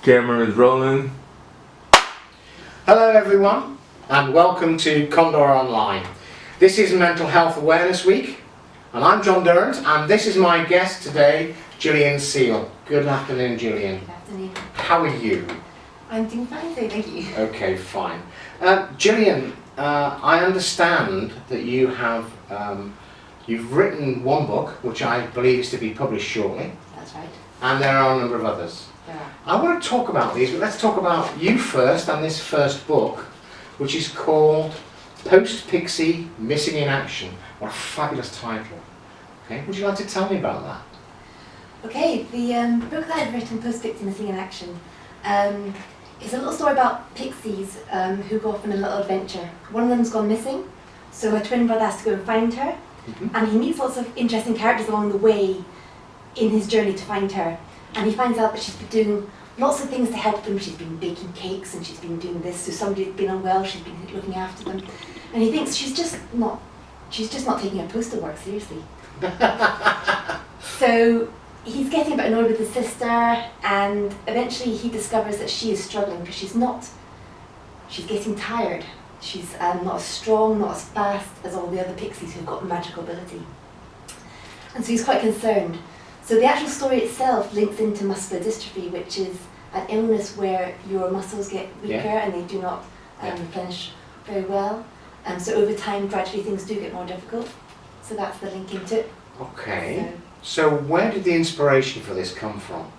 Camera is rolling. Hello everyone and welcome to Condor Online. This is Mental Health Awareness Week and I'm John Durrant and this is my guest today, Gillian Seale. Good afternoon, Gillian. Good afternoon. How are you? I'm doing fine, so thank you. Okay, fine. Gillian, I understand that you have you've written one book which I believe is to be published shortly. That's right. And there are a number of others. There are. I want to talk about these, but let's talk about you first and this first book, which is called Post-Pixie Missing in Action. What a fabulous title. Okay, would you like to tell me about that? Okay, the book that I've written, Post-Pixie Missing in Action, is a little story about pixies who go off on a little adventure. One of them's gone missing, so her twin brother has to go and find her, and he meets lots of interesting characters along the way in his journey to find her. And he finds out that she's been doing lots of things to help them. She's been baking cakes and she's been doing this, so somebody's been unwell, she's been looking after them. And he thinks she's just not taking her postal work seriously. So he's getting a bit annoyed with his sister, and eventually he discovers that she is struggling because she's getting tired. She's not as strong, not as fast as all the other pixies who've got magical ability. And so he's quite concerned. So the actual story itself links into muscular dystrophy, which is an illness where your muscles get weaker and they do not replenish very well. So over time, gradually things do get more difficult. So that's the link into it. Okay. So where did the inspiration for this come from?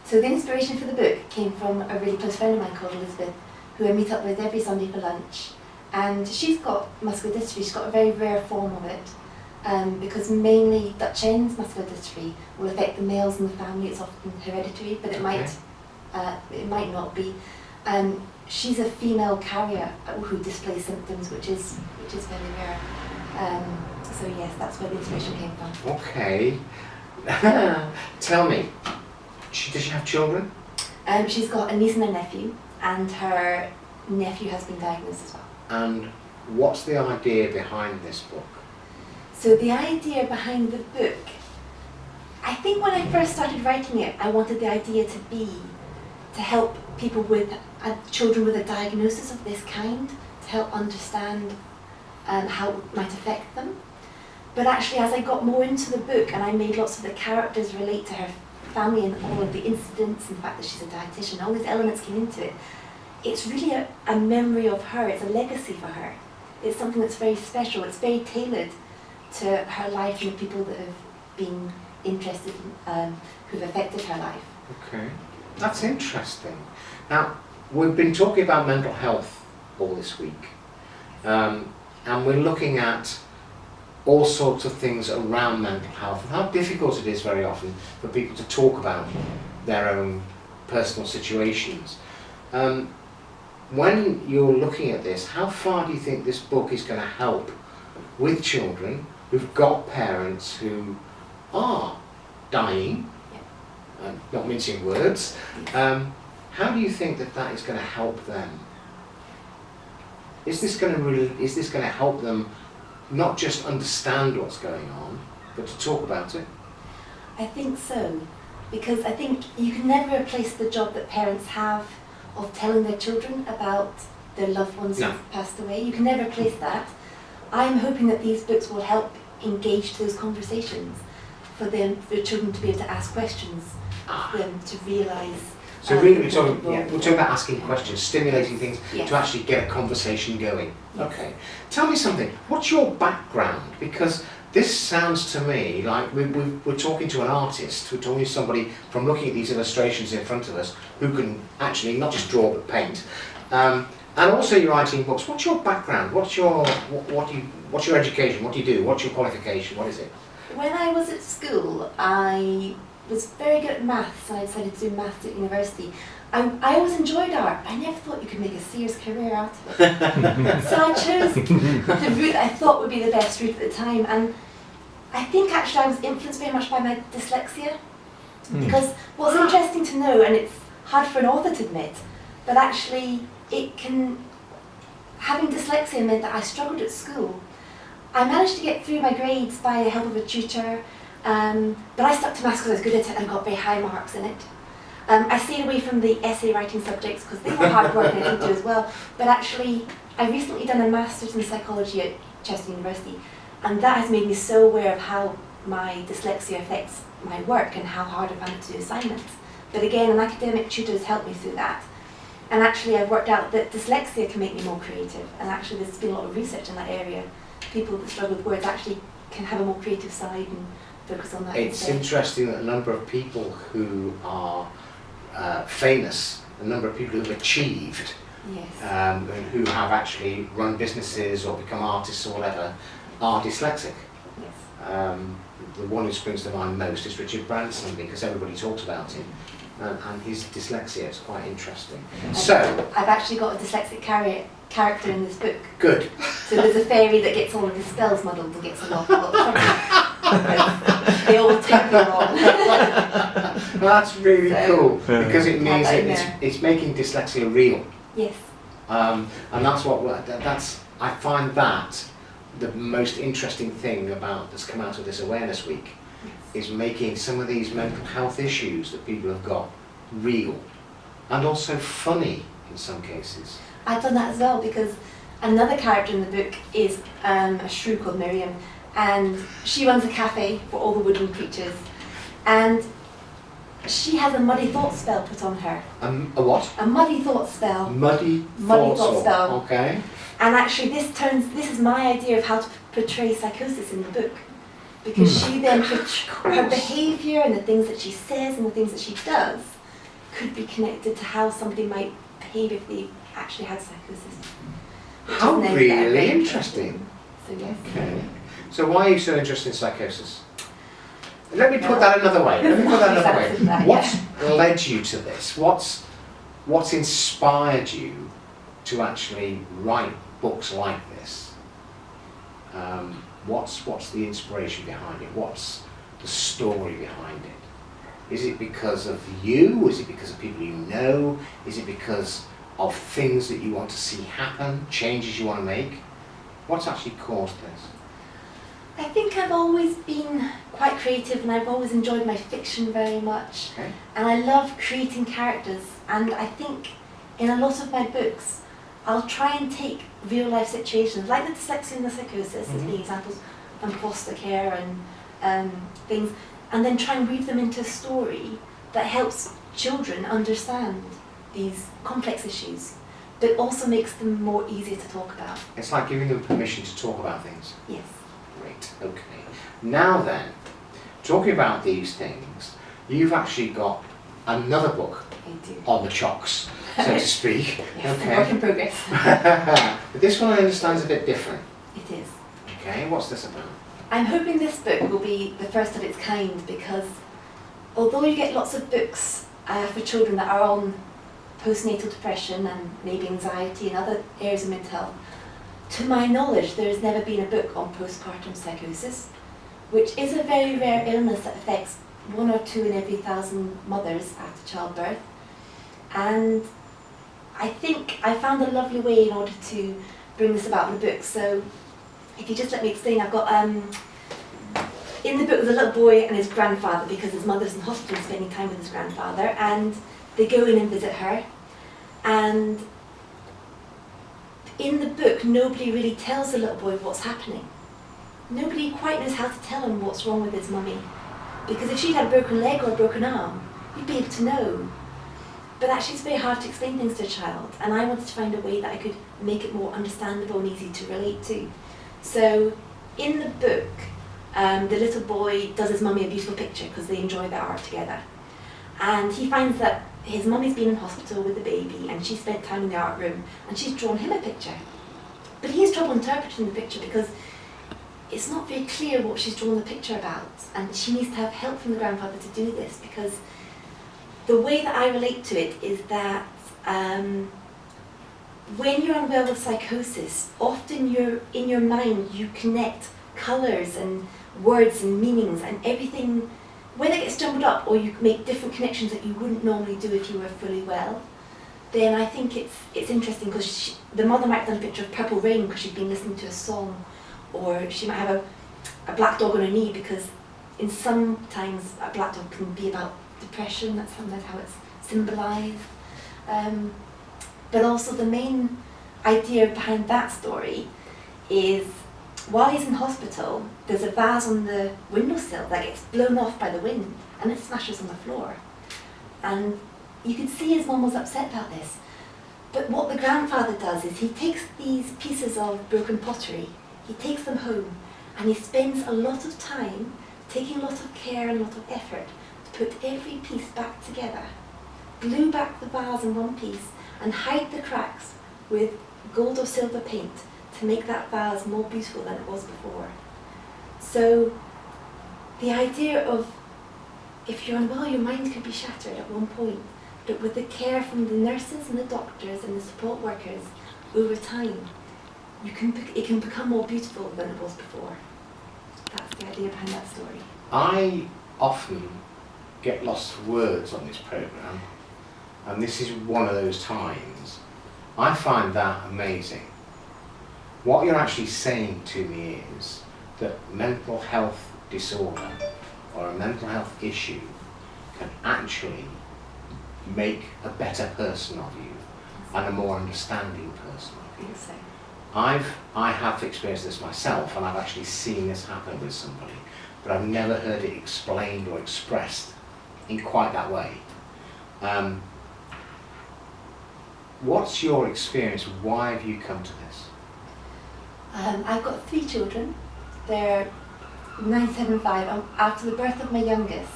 So the inspiration for the book came from a really close friend of mine called Elizabeth, who I meet up with every Sunday for lunch. And she's got muscular dystrophy. She's got a very rare form of it. Because mainly Duchenne's muscular dystrophy will affect the males in the family. It's often hereditary, but it might not be. She's a female carrier who displays symptoms, which is very rare. So yes, that's where the inspiration came from. Okay. Tell me, does she have children? She's got a niece and a nephew, and her nephew has been diagnosed as well. And what's the idea behind this book? So the idea behind the book, I think when I first started writing it, I wanted the idea to help people with children with a diagnosis of this kind, to help understand how it might affect them. But actually, as I got more into the book and I made lots of the characters relate to her family and all of the incidents and the fact that she's a dietitian, all these elements came into it, it's really a memory of her, it's a legacy for her. It's something that's very special, it's very tailored to her life and the people that have been interested in, who've affected her life. Okay, that's interesting. Now, we've been talking about mental health all this week, and we're looking at all sorts of things around mental health and how difficult it is very often for people to talk about their own personal situations. When you're looking at this, how far do you think this book is going to help with children who've got parents who are dying, not mincing words? How do you think that is going to help them? Is this going to help them not just understand what's going on, but to talk about it? I think so, because I think you can never replace the job that parents have of telling their children about their loved ones who've passed away. You can never replace that. I'm hoping that these books will help engage those conversations for children to be able to ask questions, for them to realise. So really we're talking about asking questions, stimulating things to actually get a conversation going. Yes. Okay. Tell me something, what's your background? Because this sounds to me like we're talking to an artist, we're talking to somebody from looking at these illustrations in front of us who can actually not just draw but paint. And also you're writing books. What's your background? What's your education? What do you do? What's your qualification? What is it? When I was at school, I was very good at maths, and I decided to do maths at university. I always enjoyed art. I never thought you could make a serious career out of it. So I chose the route I thought would be the best route at the time. And I think actually I was influenced very much by my dyslexia. Because what's interesting to know, and it's hard for an author to admit, but actually having dyslexia meant that I struggled at school. I managed to get through my grades by the help of a tutor, but I stuck to maths because I was good at it and got very high marks in it. I stayed away from the essay writing subjects because they were hard work and I did do as well. But actually, I've recently done a master's in psychology at Chester University, and that has made me so aware of how my dyslexia affects my work and how hard I find it to do assignments. But again, an academic tutor has helped me through that. And actually, I've worked out that dyslexia can make me more creative. And actually, there's been a lot of research in that area. People that struggle with words actually can have a more creative side and focus on that. It's instead. interesting that a number of people who are famous, a number of people who have achieved, Yes. and who have actually run businesses or become artists or whatever, are dyslexic. Yes. The one who springs to mind most is Richard Branson, because everybody talks about him, and his dyslexia is quite interesting. So, I've actually got a dyslexic character in this book. good. So there's a fairy that gets all of his spells muddled and gets a lot of trouble. They all take me wrong. That's really So, cool, because it means that that in there. it's making dyslexia real. Yes. And that's I find that the most interesting thing that's come out of this awareness week is making some of these mental health issues that people have got real and also funny in some cases. I've done that as well because another character in the book is a shrew called Miriam, and she runs a cafe for all the woodland creatures, and she has a muddy thought spell put on her. A what? A muddy thought spell. Muddy thought spell. Okay. And actually this is my idea of how to portray psychosis in the book. Because she then, her behaviour and the things that she says and the things that she does could be connected to how somebody might behave if they actually had psychosis. How Which is then really very interesting. So yes. Okay. So why are you so interested in psychosis? Let me put that another way. What's led you to this? What's inspired you to actually write books like this? What's the inspiration behind it? What's the story behind it? Is it because of you? Is it because of people you know? Is it because of things that you want to see happen, changes you want to make? What's actually caused this? I think I've always been quite creative and I've always enjoyed my fiction very much. Okay. And I love creating characters, and I think in a lot of my books I'll try and take real life situations like the dyslexia and the psychosis as being examples, and foster care and things, and then try and weave them into a story that helps children understand these complex issues, but also makes them more easier to talk about. It's like giving them permission to talk about things. Yes. Great, okay. Now then, talking about these things, you've actually got another book I do. on the chocks, so to speak. Yes, Okay. work in progress. But this one I understand is a bit different. It is. Okay, what's this about? I'm hoping this book will be the first of its kind, because although you get lots of books for children that are on postnatal depression and maybe anxiety and other areas of mental health, to my knowledge there has never been a book on postpartum psychosis, which is a very rare illness that affects 1 or 2 in every 1,000 mothers after childbirth. And I think I found a lovely way in order to bring this about in the book. So if you just let me explain, I've got in the book there's a little boy and his grandfather, because his mother's in hospital spending time with his grandfather, and they go in and visit her. And in the book nobody really tells the little boy what's happening. Nobody quite knows how to tell him what's wrong with his mummy. Because if she'd had a broken leg or a broken arm, you'd be able to know. But actually it's very hard to explain things to a child, and I wanted to find a way that I could make it more understandable and easy to relate to. So in the book, the little boy does his mummy a beautiful picture because they enjoy their art together. And he finds that his mummy's been in hospital with the baby and she spent time in the art room and she's drawn him a picture. But he has trouble interpreting the picture because it's not very clear what she's drawn the picture about, and she needs to have help from the grandfather to do this, because the way that I relate to it is that when you're unwell with psychosis, often in your mind you connect colours and words and meanings and everything, whether it gets jumbled up or you make different connections that you wouldn't normally do if you were fully well. Then I think it's interesting because the mother might have done a picture of purple rain because she'd been listening to a song, or she might have a black dog on her knee because sometimes a black dog can be about depression. That's sometimes how it's symbolise. But also the main idea behind that story is while he's in hospital, there's a vase on the windowsill that gets blown off by the wind and it smashes on the floor. And you can see his mum was upset about this. But what the grandfather does is he takes these pieces of broken pottery, he takes them home and he spends a lot of time, taking a lot of care and a lot of effort to put every piece back together, glue back the vase in one piece and hide the cracks with gold or silver paint to make that vase more beautiful than it was before. So the idea of if you're unwell, your mind could be shattered at one point, but with the care from the nurses and the doctors and the support workers over time, it can become more beautiful than it was before. That's the idea behind that story. I often get lost for words on this programme, and this is one of those times. I find that amazing. What you're actually saying to me is that mental health disorder or a mental health issue can actually make a better person of you and a more understanding person of you. So. I have experienced this myself, and I've actually seen this happen with somebody, but I've never heard it explained or expressed in quite that way. What's your experience? Why have you come to this? I've got 3 children. They're 9, 7, and 5. After the birth of my youngest,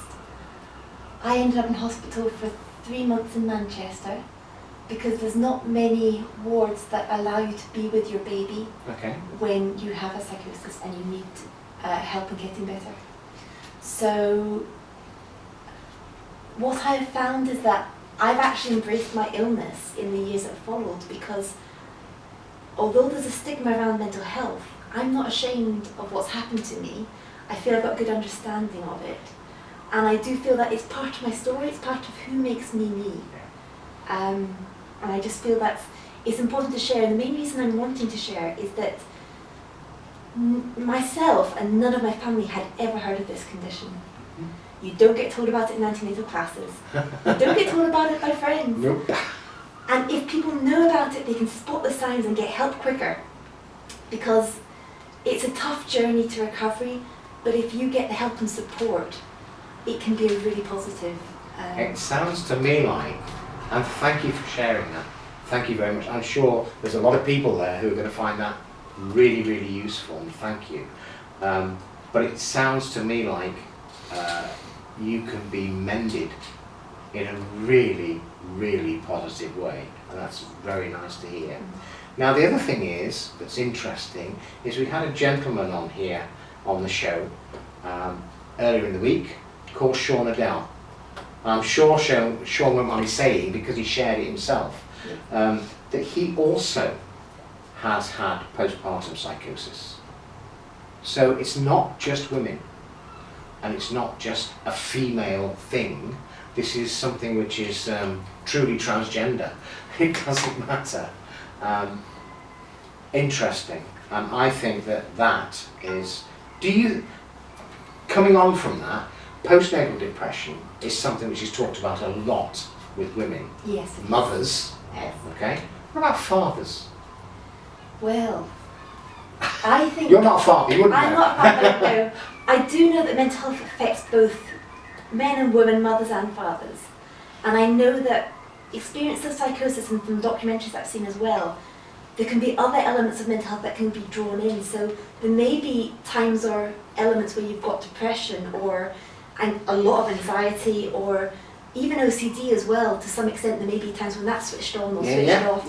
I ended up in hospital for 3 months in Manchester because there's not many wards that allow you to be with your baby when you have a psychosis and you need help in getting better. So what I've found is that I've actually embraced my illness in the years that followed because although there's a stigma around mental health, I'm not ashamed of what's happened to me. I feel I've got a good understanding of it. And I do feel that it's part of my story, it's part of who makes me me. And I just feel that it's important to share. And the main reason I'm wanting to share is that myself and none of my family had ever heard of this condition. You don't get told about it in antenatal classes. You don't get told about it by friends. Nope. And if people know about it, they can spot the signs and get help quicker. Because it's a tough journey to recovery, but if you get the help and support, it can be a really positive. It sounds to me like, and thank you for sharing that, thank you very much. I'm sure there's a lot of people there who are going to find that really, really useful, and thank you. But it sounds to me like you can be mended in a really, really positive way, and that's very nice to hear. Now the other thing is, that's interesting, is we had a gentleman on here on the show earlier in the week called Sean Adele. And I'm sure Sean won't mind me saying, because he shared it himself, that he also has had postpartum psychosis. So it's not just women, and it's not just a female thing. This is something which is truly transgender. It doesn't matter. Interesting. And I think that is, coming on from that, postnatal depression is something which is talked about a lot with women. Yes. Mothers. Yes. Okay. What about fathers? Well, I think... You're not a father, you wouldn't know. I'm not a father, no. I do know that mental health affects both men and women, mothers and fathers. And I know that experience of psychosis, and from documentaries I've seen as well, there can be other elements of mental health that can be drawn in. So there may be times or elements where you've got depression or a lot of anxiety or even OCD as well. To some extent there may be times when that's switched on or switched off.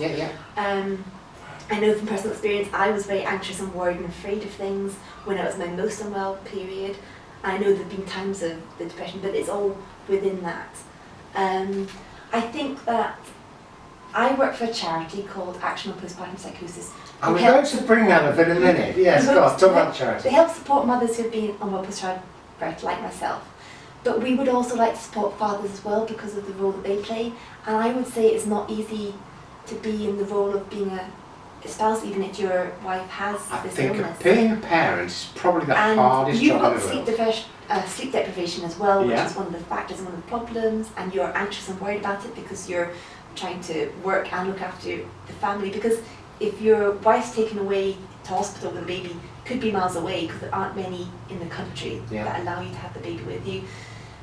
I know from personal experience I was very anxious and worried and afraid of things when I was my most unwell period. I know there have been times of the depression, but it's all within that. I think that I work for a charity called Action on Postpartum Psychosis. I'm going to bring that up in a minute. Yes, go on, talk about the charity. They help support mothers who have been unwell postpartum birth, like myself. But we would also like to support fathers as well because of the role that they play. And I would say it's not easy to be in the role of being a spouse, even if your wife has I this think illness. being a parent is probably the And hardest you've job got in the world. sleep deprivation as well, which Yeah. is one of the factors and one of the problems, and you're anxious and worried about it because you're trying to work and look after the family. Because if your wife's taken away to hospital with a baby, could be miles away because there aren't many in the country Yeah. that allow you to have the baby with you,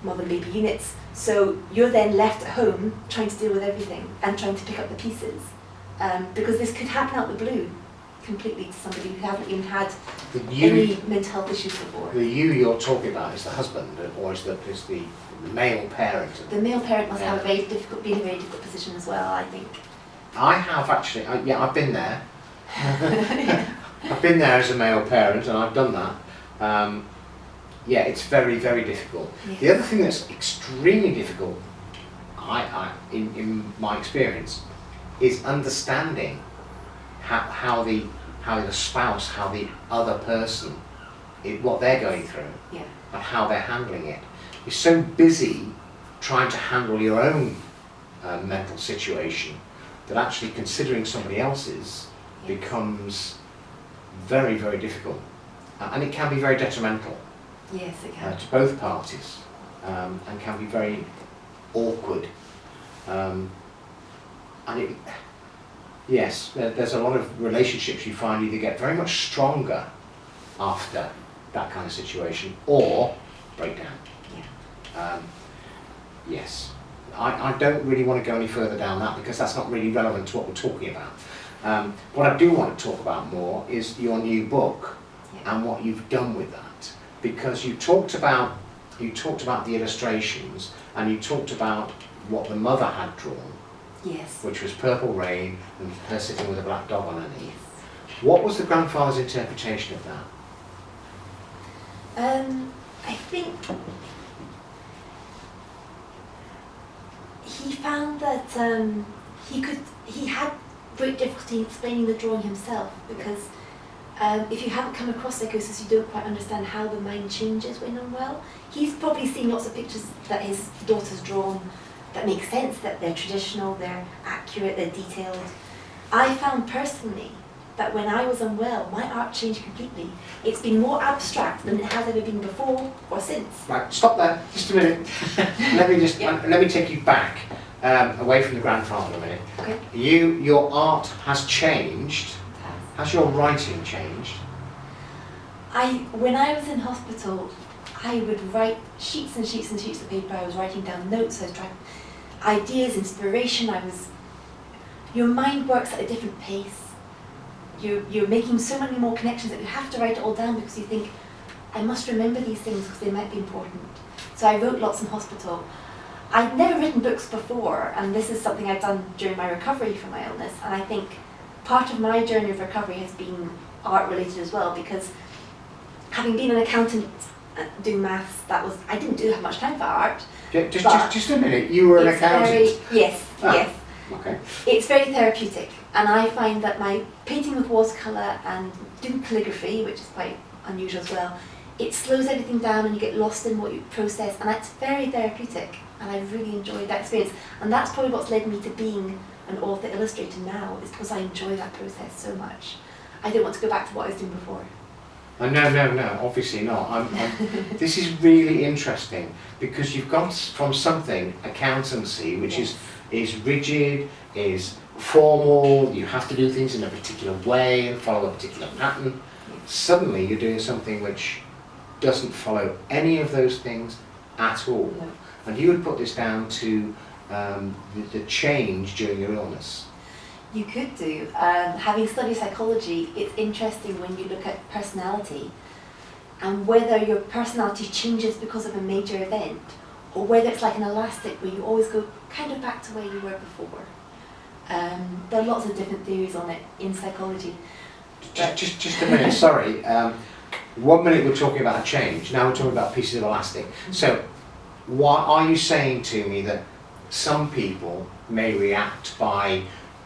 mother and baby units. So you're then left at home trying to deal with everything and trying to pick up the pieces. Because this could happen out the blue completely to somebody who haven't even had any mental health issues before. The you you're talking about is the husband, or is the male parent? The male parent must Yeah. have be in a very difficult position as well, I think. I have actually, yeah, I've been there. I've been there as a male parent, and I've done that. Yeah, it's very, very difficult. Yes. The other thing that's extremely difficult, in my experience, is understanding how the spouse, how the other person, what they're going through, Yeah. and how they're handling it. You're so busy trying to handle your own mental situation that actually considering somebody else's Yes. becomes very, very difficult. And it can be very detrimental Yes, it can. to both parties, and can be very awkward. Yes, there's a lot of relationships you find either get very much stronger after that kind of situation, or break down. Yeah. Yes, I don't really want to go any further down that because that's not really relevant to what we're talking about. What I do want to talk about more is your new book Yeah. and what you've done with that, because you talked about the illustrations, and you talked about what the mother had drawn, Yes. which was Purple Rain and her sitting with a black dog on her knee. Yes. What was the grandfather's interpretation of that? I think he found that he had great difficulty in explaining the drawing himself, because if you haven't come across psychosis, you don't quite understand how the mind changes when unwell. He's probably seen lots of pictures that his daughter's drawn that make sense, that they're traditional, they're accurate, they're detailed. I found personally that when I was unwell, my art changed completely. It's been more abstract than it has ever been before or since. Right, stop there, just a minute. Let me take you back, away from the grandfather a minute. Okay. Your art has changed. Has your writing changed? When I was in hospital, I would write sheets and sheets and sheets of paper. I was writing down notes, I was trying ideas, inspiration. Your mind works at a different pace. You're making so many more connections that you have to write it all down, because you think, I must remember these things because they might be important. So I wrote lots in hospital. I'd never written books before, and this is something I've done during my recovery from my illness, and I think part of my journey of recovery has been art related as well, because having been an accountant doing maths, I didn't have much time for art. Just a minute, you were an accountant? Yes. Okay. It's very therapeutic, and I find that my painting with watercolour and doing calligraphy, which is quite unusual as well, it slows everything down and you get lost in what you process, and that's very therapeutic, and I've really enjoyed that experience. And that's probably what's led me to being an author illustrator now, is because I enjoy that process so much. I don't want to go back to what I was doing before. No, obviously not. This is really interesting, because you've gone from something, accountancy, which Yes. is rigid, is formal, you have to do things in a particular way and follow a particular pattern. Suddenly you're doing something which doesn't follow any of those things at all. No. And you would put this down to the change during your illness. You could do. Having studied psychology, it's interesting when you look at personality and whether your personality changes because of a major event, or whether it's like an elastic where you always go kind of back to where you were before. There are lots of different theories on it in psychology. Just a minute, sorry. 1 minute we're talking about a change, now we're talking about pieces of elastic. So, why are you saying to me that some people may react by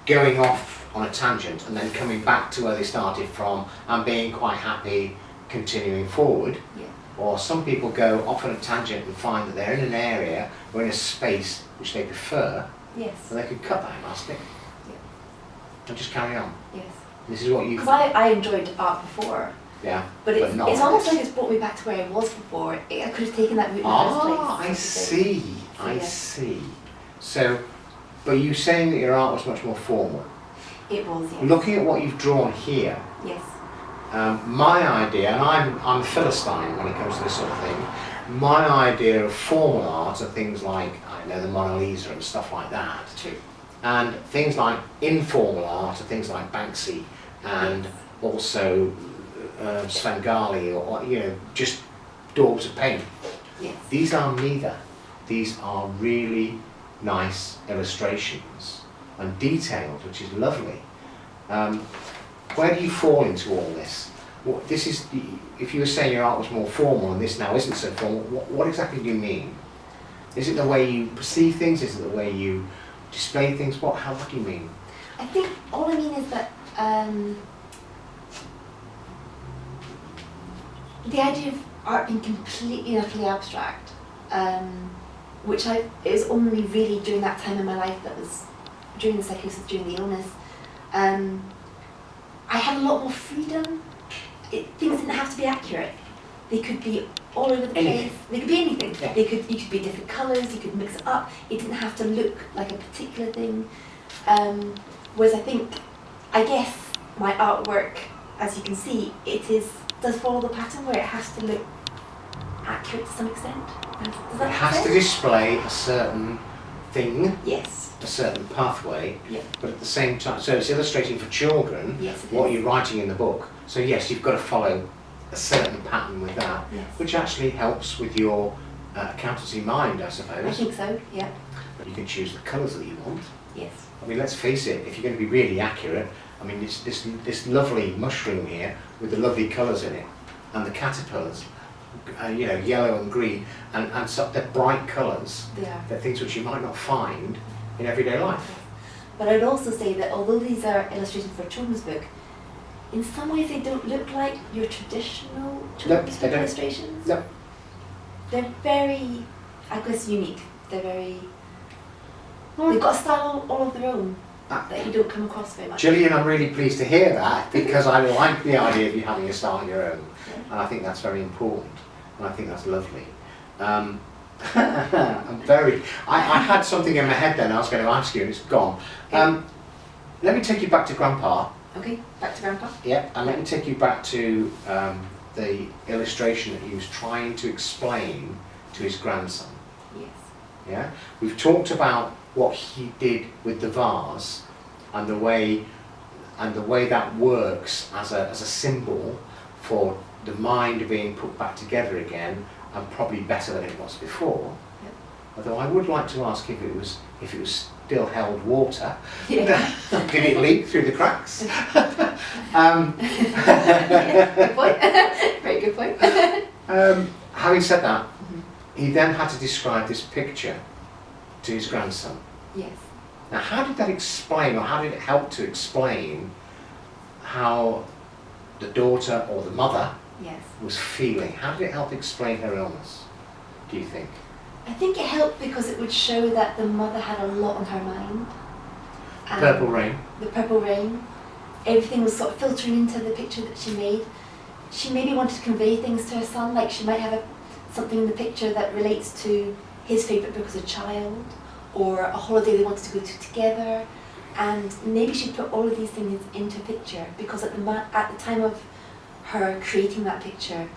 going off on a tangent and then coming back to where they started from and being quite happy continuing forward? Yeah. Or some people go off on a tangent and find that they're in an area or in a space which they prefer, Yes. and they can cut that elastic Yeah. and just carry on. Yes. This is what you... Because I enjoyed art before, Yeah, but it's not almost this. like it's brought me back to where I was before. I could have taken that route in the first place. Ah, I see, I yeah. see. So, but you're saying that your art was much more formal. It was, yes. Looking at what you've drawn here, Yes. my idea, and I'm a Philistine when it comes to this sort of thing, my idea of formal art are things like, I know, the Mona Lisa and stuff like that. True. And things like informal art are things like Banksy and also Svengali, or, you know, just daubs of paint. Yes. These are neither. These are really nice illustrations and detailed, which is lovely. Where do you fall into all this? This is, if you were saying your art was more formal and this now isn't so formal, what exactly do you mean? Is it the way you perceive things? Is it the way you display things? What do you mean? I think all I mean is that the idea of art being completely and utterly abstract, which it was only really during that time in my life, that was during the psychosis, during the illness, I had a lot more freedom. Things didn't have to be accurate. They could be all over the place. They could be anything. Yeah. You could be different colours, you could mix it up. It didn't have to look like a particular thing. Whereas I guess my artwork, as you can see, does follow the pattern where it has to look accurate to some extent. Does that It has make to sense? display a certain thing, Yes. a certain pathway, Yeah. but at the same time, so it's illustrating for children Yes, it what is. you're writing in the book. So yes, you've got to follow a certain pattern with that, Yes. which actually helps with your accountancy mind, I I suppose. think so. Yeah. You can choose the colours that you want. Yes. I mean, let's face it, if you're going to be really accurate, I mean, this lovely mushroom here with the lovely colours in it, and the caterpillars, you know, yellow and green, and so they're bright colours. They are. They're things which you might not find in everyday life. But I'd also say that although these are illustrations for a children's book, in some ways they don't look like your traditional children's they book don't. illustrations. No. They're very, I guess, unique. They're very... They've got a style all of their own that you don't come across very much. Gillian, I'm really pleased to hear that, because I like the idea of you having a style of your own, and I think that's very important, and I think that's lovely. I had something in my head then I was going to ask you, and it's gone. Let me take you back to Grandpa. Okay, back to Grandpa. Yep, and let me take you back to the illustration that he was trying to explain to his grandson. Yes. Yeah, we've talked about what he did with the vase and the way that works as a symbol for the mind being put back together again, and probably better than it was before. Yep. Although I would like to ask if it was still held water. Yeah. Did it leak through the cracks? Yeah, good point. Very good point. Having said that, he then had to describe this picture to his grandson. Yes. Now, how did that explain, or how did it help to explain how the daughter or the mother Yes. was feeling? How did it help explain her illness, do you think? I think it helped because it would show that the mother had a lot on her mind. Purple Rain. The Purple Rain. Everything was sort of filtering into the picture that she made. She maybe wanted to convey things to her son, like she might have something in the picture that relates to his favourite book as a child, or a holiday they wanted to go to together, and maybe she put all of these things into a picture because at the time of her creating that picture,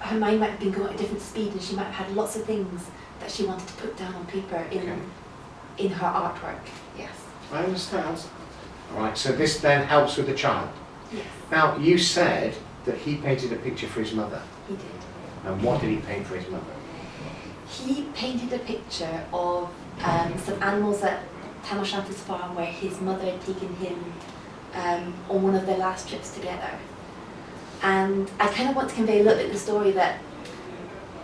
her mind might have been going at a different speed, and she might have had lots of things that she wanted to put down on paper in her artwork. Yes. I understand. All right, so this then helps with the child. Yes. Now, you said that he painted a picture for his mother. He did. And what did he paint for his mother? He painted a picture of some animals at Tamashanta's farm where his mother had taken him on one of their last trips together. And I kind of want to convey a little bit the story that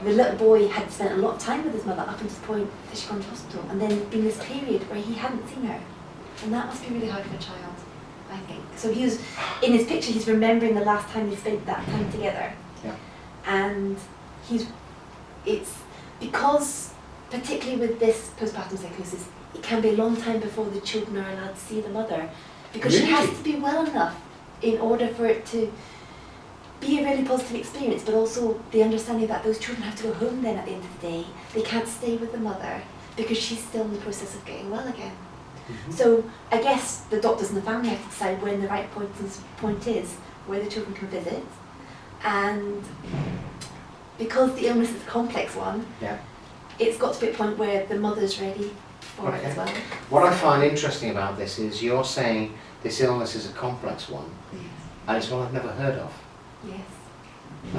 the little boy had spent a lot of time with his mother up until the point that she'd gone to hospital, and then been this period where he hadn't seen her. And that must be really hard for a child, I think. So he was, in his picture, he's remembering the last time they spent that time together. Yeah. And it's because, particularly with this postpartum psychosis, it can be a long time before the children are allowed to see the mother. because she has Really? to be well enough in order for it to be a really positive experience, but also the understanding that those children have to go home then at the end of the day. They can't stay with the mother because she's still in the process of getting well again. So I guess the doctors and the family have to decide when the right point is where the children can visit, and because the illness is a complex one, Yeah. it's got to be a point where the mother's ready for it Okay. as well. What I find interesting about this is you're saying this illness is a complex one, and it's one I've never heard of. Yes.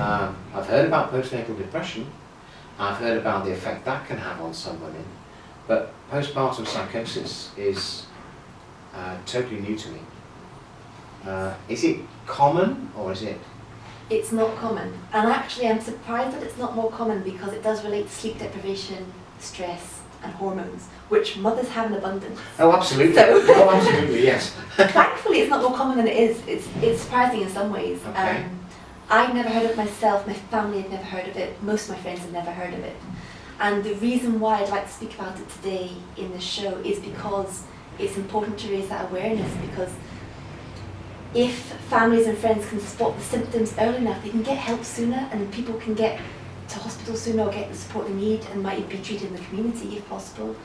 I've heard about postnatal depression, I've heard about the effect that can have on some women, but postpartum psychosis is totally new to me. Is it common, or is it? It's not common, and actually I'm surprised that it's not more common because it does relate to sleep deprivation, stress and hormones, which mothers have in abundance. Oh, absolutely. So- Oh, absolutely, yes. Thankfully it's not more common than it is. It's surprising in some ways. Okay. I've never heard of it myself, my family had never heard of it, most of my friends have never heard of it. And the reason why I'd like to speak about it today in the show is because it's important to raise that awareness, because if families and friends can spot the symptoms early enough, they can get help sooner and people can get to hospital sooner or get the support they need and might be treated in the community if possible.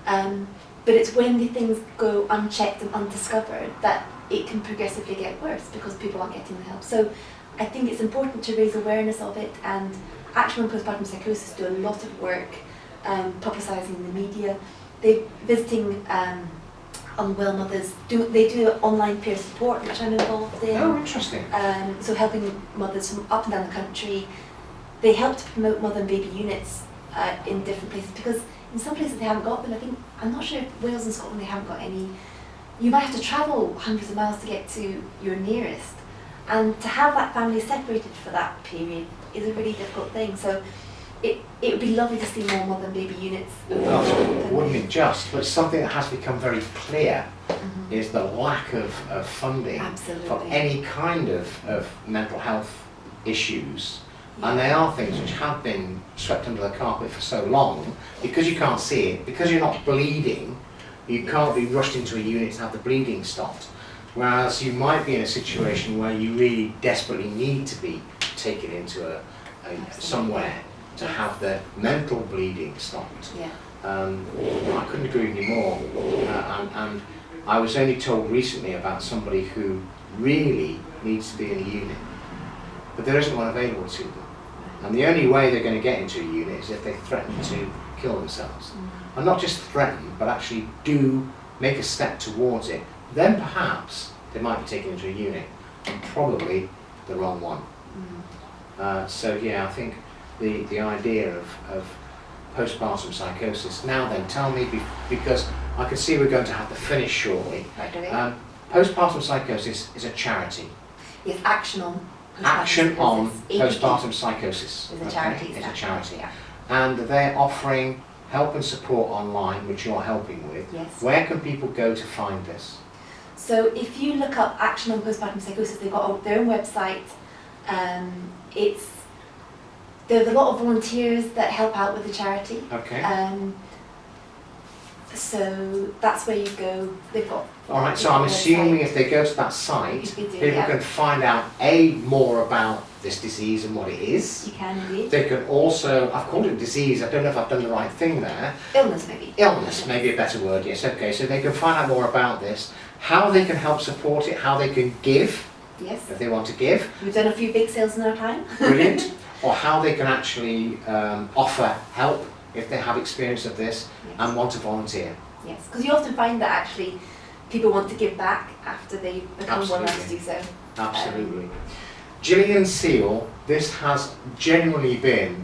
But it's when the things go unchecked and undiscovered that it can progressively get worse because people aren't getting the help. So I think it's important to raise awareness of it, and Action on Postpartum Psychosis do a lot of work publicising in the media. They're visiting unwell mothers. They do online peer support, which I'm involved in. Oh, interesting. So helping mothers from up and down the country. They help to promote mother and baby units in different places, because in some places they haven't got them. I think, I'm not sure if Wales and Scotland they haven't got any. You might have to travel hundreds of miles to get to your nearest. And to have that family separated for that period is a really difficult thing. So it would be lovely to see more mother and baby units. Well, wouldn't it just? But something that has become very clear Mhm. is the lack of funding Absolutely. for any kind of mental health issues. Yeah. And they are things which have been swept under the carpet for so long, because you can't see it, because you're not bleeding, you can't be rushed into a unit to have the bleeding stopped. Whereas you might be in a situation where you really desperately need to be taken into somewhere to have the mental bleeding stopped. Yeah. I couldn't agree with you more. And I was only told recently about somebody who really needs to be in a unit, but there isn't one available to them. And the only way they're going to get into a unit is if they threaten to kill themselves. And not just threaten, but actually do make a step towards it. Then perhaps they might be taken into a unit, and probably the wrong one. So yeah, I think the idea of postpartum psychosis. Now then, tell me, because I can see we're going to have to finish shortly. Right, Postpartum psychosis is a charity. Yes, Action on Postpartum Action on Psychosis. Postpartum Psychosis. Is a charity. It's a exactly. charity. Yeah. And they're offering help and support online, which you're helping with. Yes. Where can people go to find this? So if you look up Action on Postpartum Psychosis, they've got their own website. There's a lot of volunteers that help out with the charity. Okay. So that's where you go. They've got. All right, so I'm website. assuming if they go to that site, If they do, people yeah. can find out more about this disease and what it is. You can indeed. They can also, I've called it disease, I don't know if I've done the right thing there. Illness maybe. Illness, maybe a better word, yes, okay. So they can find out more about this, how they can help support it, how they can give, Yes. if they want to give. We've done a few big sales in our time. Brilliant. Or how they can actually offer help if they have experience of this and want to volunteer. Yes, because you often find that actually people want to give back after they become well enough to Absolutely. do so. Absolutely. Gillian Seale, this has genuinely been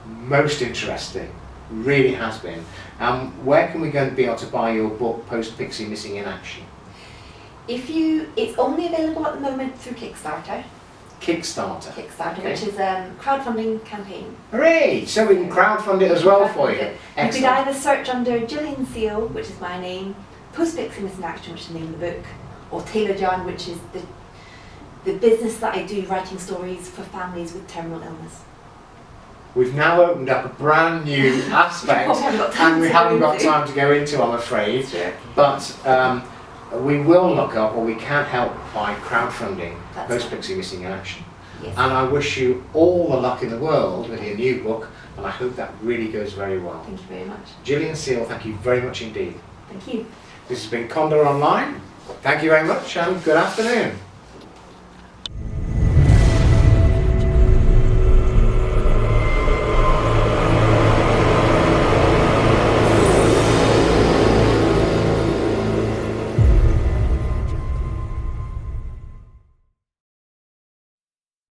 most interesting, really has been. Where can we go and be able to buy your book, Post Pixie Missing in Action? It's only available at the moment through Kickstarter. Kickstarter. Okay. Which is a crowdfunding campaign. Hooray! So we can crowdfund it as well for you. You could Excellent. either search under Gillian Seale, which is my name, Post Pixie Missing in Action, which is the name of the book, or Taylor John, which is the business that I do, writing stories for families with terminal illness. We've now opened up a brand new aspect, We haven't got time and we to haven't go got into. time to go into, I'm afraid. Sure. But we will look up, or we can help by crowdfunding That's Post right. Pixie Missing in Action. Yes. And I wish you all the luck in the world with your new book, and I hope that really goes very well. Thank you very much. Gillian Seale, thank you very much indeed. Thank you. This has been Condor Online. Thank you very much, and good afternoon.